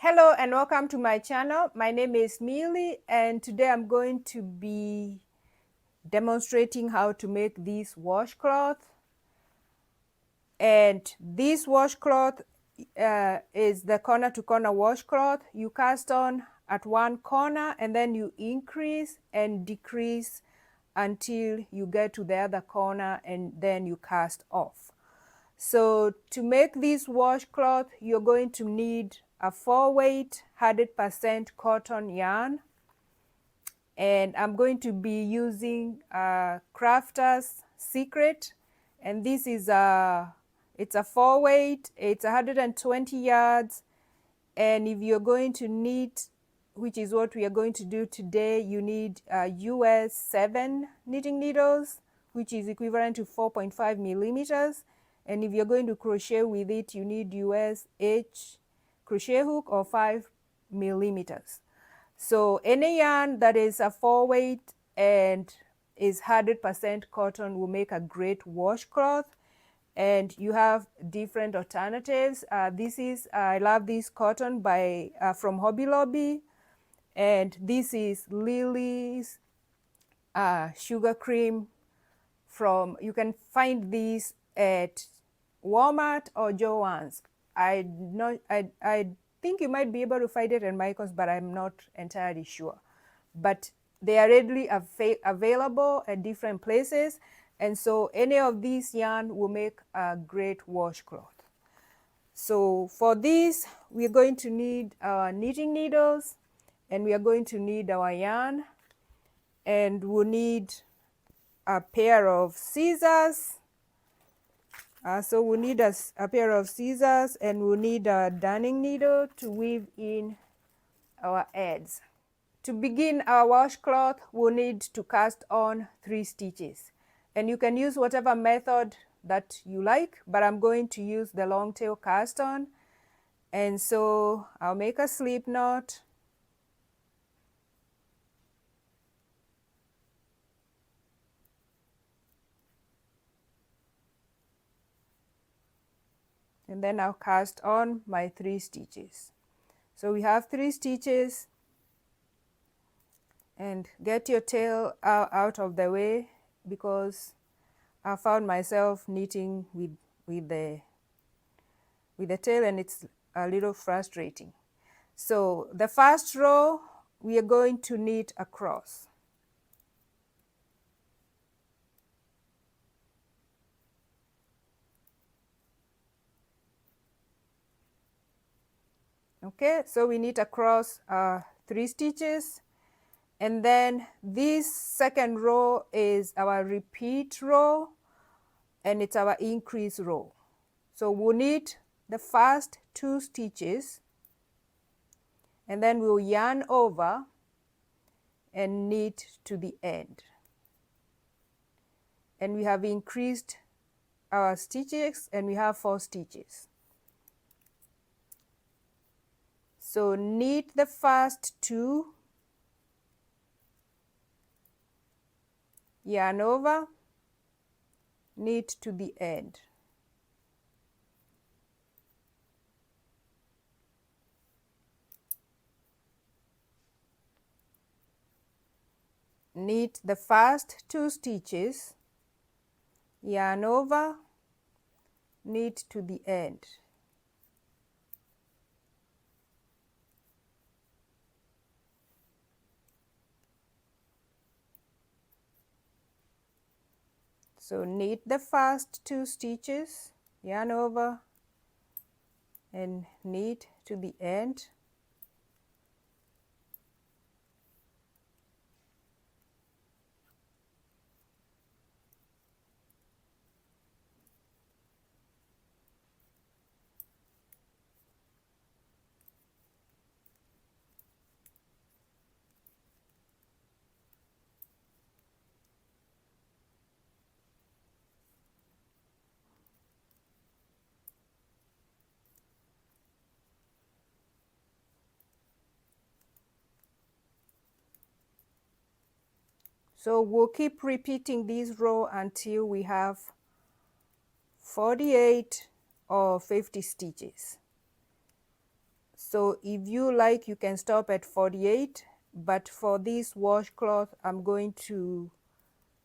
Hello and welcome to my channel. My name is Millie and today I'm going to be demonstrating how to make this washcloth. And this washcloth is the corner to corner washcloth. You cast on at one corner and then you increase and decrease until you get to the other corner and then you cast off. So to make this washcloth, you're going to need a 4-weight 100% cotton yarn, and I'm going to be using Crafter's Secret, and this is it's a 4-weight, it's 120 yards, and if you're going to knit, which is what we are going to do today, you need US 7 knitting needles, which is equivalent to 4.5 millimeters. And if you're going to crochet with it, you need US H crochet hook or 5 millimeters. So any yarn that is a 4-weight and is 100% cotton will make a great washcloth. And you have different alternatives. I love this cotton by from Hobby Lobby, and this is Lily's sugar cream you can find these at Walmart or Joann's. I think you might be able to find it at Michael's, but I'm not entirely sure. But they are readily available at different places, and so any of these yarn will make a great washcloth. So for this, we're going to need our knitting needles, and we are going to need our yarn, and we'll need a pair of scissors. So we'll need a pair of scissors, and we'll need a darning needle to weave in our ends. To begin our washcloth, we'll need to cast on 3 stitches, and you can use whatever method that you like, but I'm going to use the long tail cast on. And so I'll make a slip knot, and then I'll cast on my 3 stitches. So we have 3 stitches, and get your tail out of the way because I found myself knitting with the tail, and it's a little frustrating. So the first row, we are going to knit across. Okay, so we knit across 3 stitches, and then this second row is our repeat row, and it's our increase row. So we'll knit the first 2 stitches, and then we'll yarn over and knit to the end. And we have increased our stitches, and we have 4 stitches. So knit the first 2, yarn over, knit to the end. Knit the first 2 stitches, yarn over, knit to the end. So knit the first 2 stitches, yarn over, and knit to the end. So we'll keep repeating this row until we have 48 or 50 stitches. So if you like, you can stop at 48, but for this washcloth, I'm going to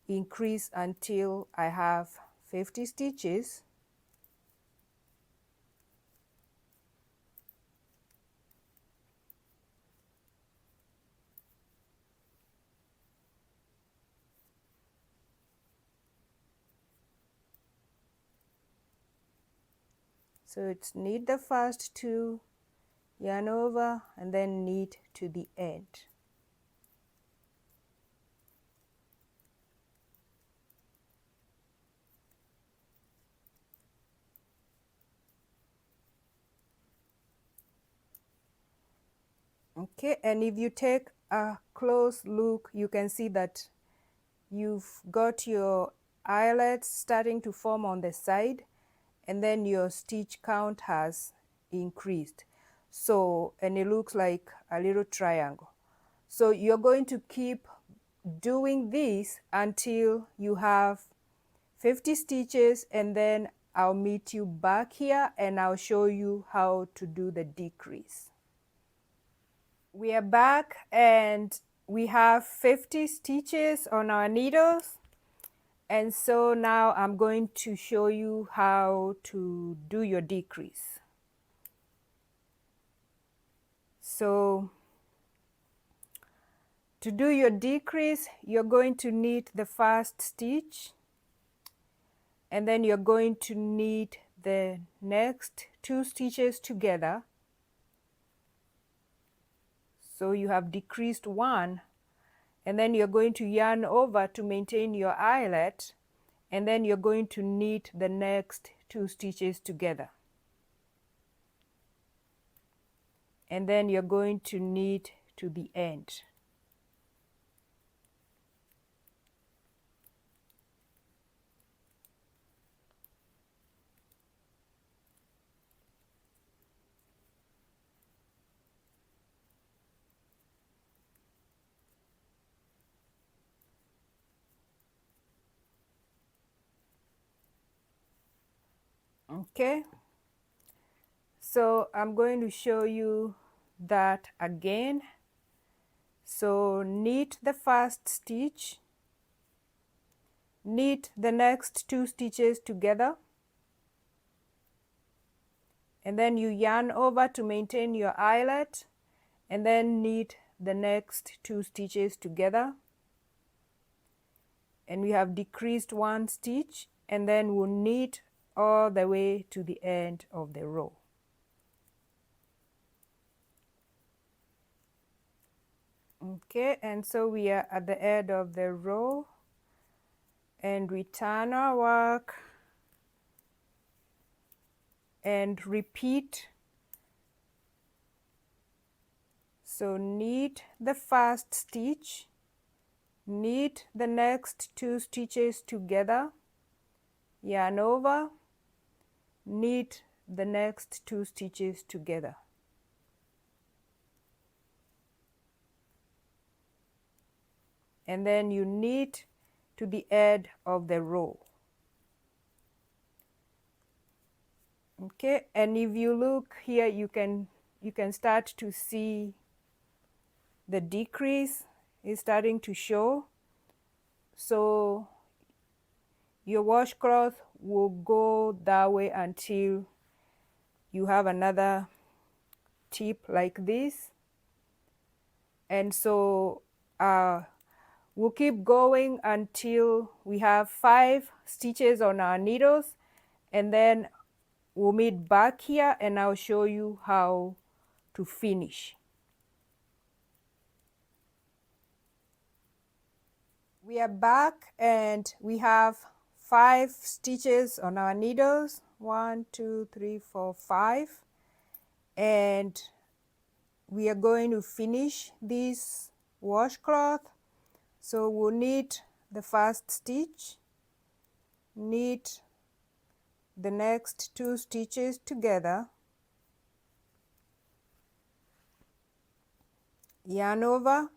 increase until I have 50 stitches. So it's knit the first two, yarn over, and then knit to the end. Okay, and if you take a close look, you can see that you've got your eyelets starting to form on the side, and then your stitch count has increased. So, and it looks like a little triangle. So you're going to keep doing this until you have 50 stitches, and then I'll meet you back here and I'll show you how to do the decrease. We are back and we have 50 stitches on our needles, and so now I'm going to show you how to do your decrease. So to do your decrease, you're going to knit the first stitch, and then you're going to knit the next two stitches together. So you have decreased one, and then you're going to yarn over to maintain your eyelet, and then you're going to knit the next two stitches together. And then you're going to knit to the end. Okay, so I'm going to show you that again. So knit the first stitch, knit the next two stitches together, and then you yarn over to maintain your eyelet, and then knit the next two stitches together, and we have decreased one stitch, and then we'll knit all the way to the end of the row. Okay, and so we are at the end of the row, and we turn our work and repeat. So knit the first stitch, knit the next two stitches together, yarn over, knit the next two stitches together. And then you knit to the end of the row. Okay, and if you look here, you can start to see the decrease is starting to show. So your washcloth will go that way until you have another tip like this. And so we'll keep going until we have 5 stitches on our needles, and then we'll meet back here and I'll show you how to finish. We are back and we have 5 stitches on our needles. 1, 2, 3, 4, 5. And we are going to finish this washcloth. So we'll knit the first stitch, knit the next 2 stitches together, yarn over,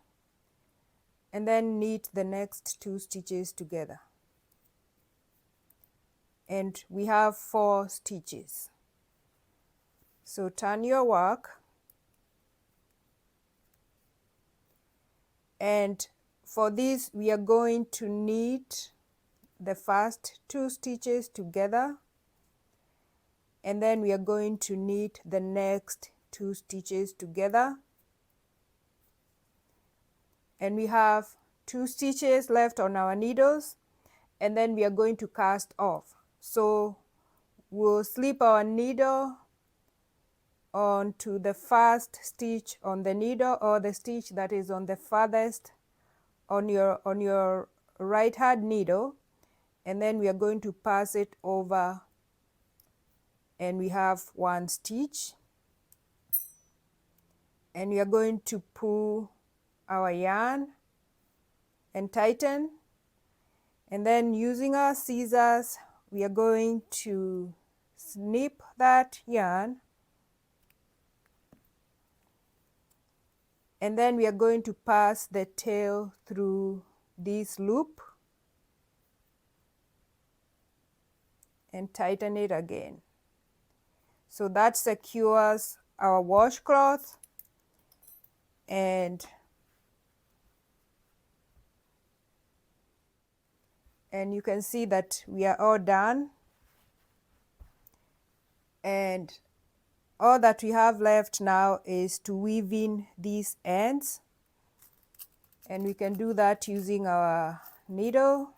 and then knit the next 2 stitches together. And we have 4 stitches. So turn your work And for this we are going to knit the first 2 stitches together, and then we are going to knit the next 2 stitches together, and we have 2 stitches left on our needles, and then we are going to cast off. So we'll slip our needle onto the first stitch on the needle, or the stitch that is on the farthest on your right hand needle, and then we are going to pass it over, and we have 1 stitch, and we are going to pull our yarn and tighten, and then using our scissors we are going to snip that yarn, and then we are going to pass the tail through this loop and tighten it again. So that secures our washcloth, and you can see that we are all done, and all that we have left now is to weave in these ends, and we can do that using our needle.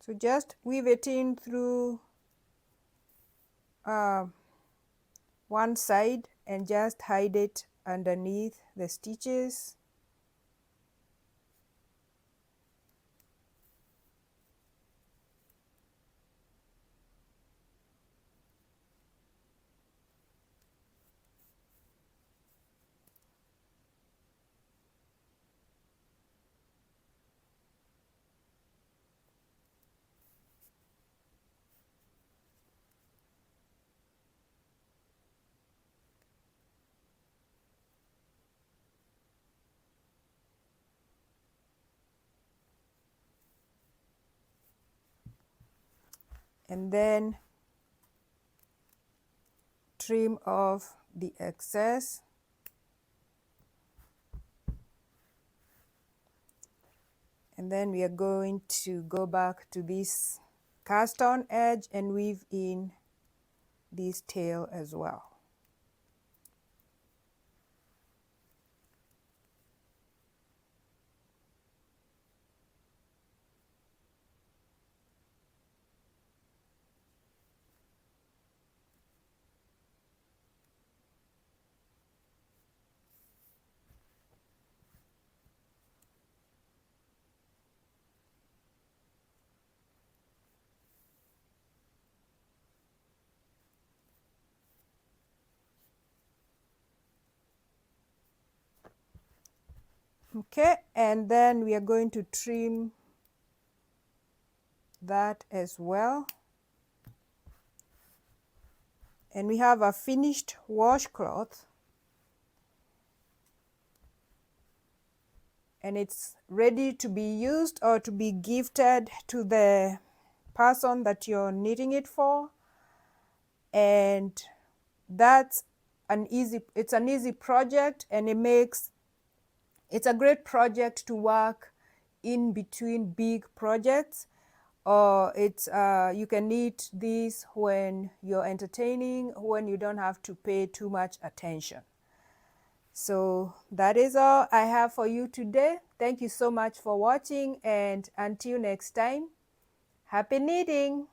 So just weave it in through one side and just hide it underneath the stitches. And then trim off the excess. And then we are going to go back to this cast on edge and weave in this tail as well. Okay, and then we are going to trim that as well. And we have a finished washcloth, and it's ready to be used or to be gifted to the person that you're knitting it for. And that's it's an easy project, and it's a great project to work in between big projects, or you can knit this when you're entertaining, when you don't have to pay too much attention. So that is all I have for you today. Thank you so much for watching, and until next time, happy knitting!